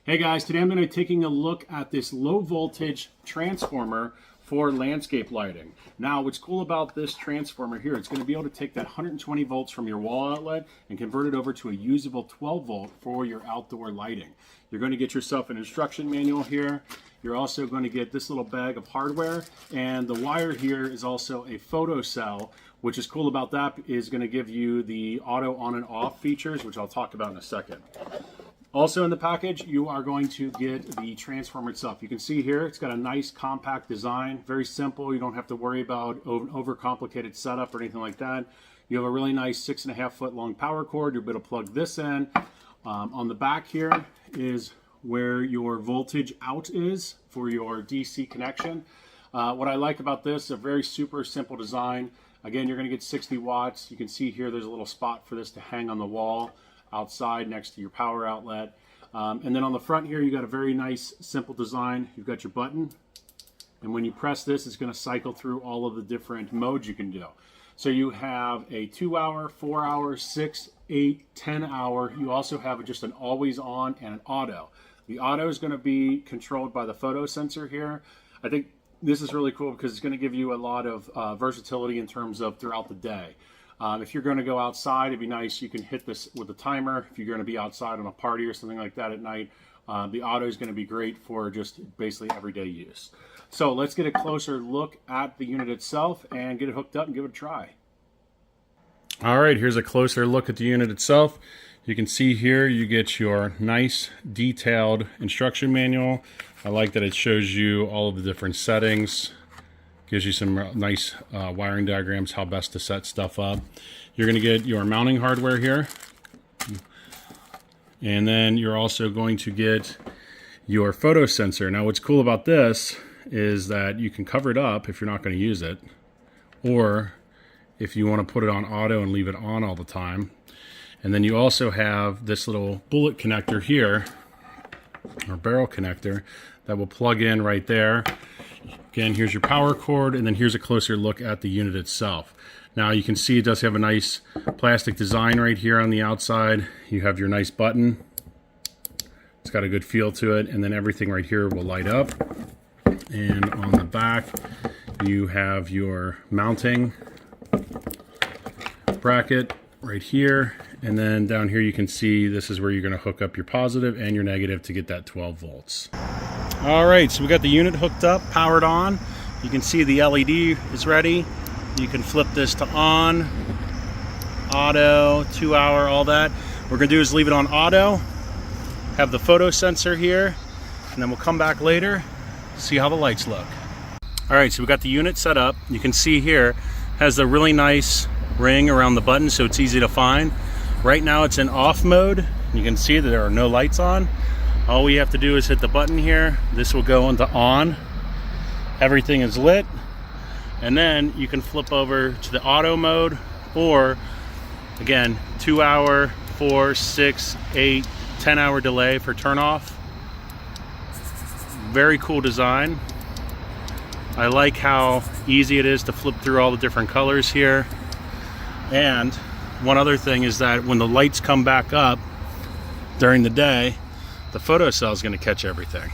Hey guys, today I'm going to be taking a look at this low voltage transformer for landscape lighting. Now what's cool about this transformer here, it's going to be able to take that 120 volts from your wall outlet and convert it over to a usable 12 volt for your outdoor lighting. You're going to get yourself an instruction manual here. You're also going to get this little bag of hardware, and the wire here is also a photo cell. Which is cool about that is going to give you the auto on and off features, which I'll talk about in a second. Also in the package, you are going to get the transformer itself. You can see here, it's got a nice compact design, very simple. You don't have to worry about overcomplicated setup or anything like that. You have a really nice 6.5 foot long power cord. You'll be able to plug this in. On the back here is where your voltage out is for your DC connection. What I like about this, a very super simple design. Again, you're going to get 60 watts. You can see here there's a little spot for this to hang on the wall outside next to your power outlet. And then on the front here, you got a very nice, simple design. You've got your button. And when you press this, it's going to cycle through all of the different modes you can do. So you have a 2 hour, 4 hour, 6, 8, 10 hour. You also have just an always on and an auto. The auto is going to be controlled by the photo sensor here. I think this is really cool because it's going to give you a lot of versatility in terms of throughout the day. If you're going to go outside, it'd be nice. You can hit this with a timer. If you're going to be outside on a party or something like that at night, the auto is going to be great for just basically everyday use. So let's get a closer look at the unit itself and get it hooked up and give it a try. All right, here's a closer look at the unit itself. You can see here you get your nice detailed instruction manual. I like that it shows you all of the different settings. Gives you some nice wiring diagrams, how best to set stuff up. You're going to get your mounting hardware here. And then you're also going to get your photo sensor. Now what's cool about this is that you can cover it up if you're not going to use it. Or if you want to put it on auto and leave it on all the time. And then you also have this little bullet connector here, or barrel connector, that will plug in right there. Again, here's your power cord, and then here's a closer look at the unit itself. Now you can see it does have a nice plastic design right here on the outside. You have your nice button. It's got a good feel to it, and then everything right here will light up. And on the back, you have your mounting bracket right here, and then down here you can see this is where you're going to hook up your positive and your negative to get that 12 volts. All right, so we got the unit hooked up, powered on. You can see the LED is ready. You can flip this to on, auto, 2 hour, all that. What we're gonna do is leave it on auto, have the photo sensor here, and then we'll come back later, see how the lights look. All right, so we got the unit set up. You can see here, has a really nice ring around the button so it's easy to find. Right now it's in off mode. You can see that there are no lights on. All we have to do is hit the button here. This will go into on. Everything is lit. And then you can flip over to the auto mode, or again, 2 hour, 4, 6, 8, 10 hour delay for turn off. Very cool design. I like how easy it is to flip through all the different colors here. And one other thing is that when the lights come back up during the day, the photo cell is going to catch everything.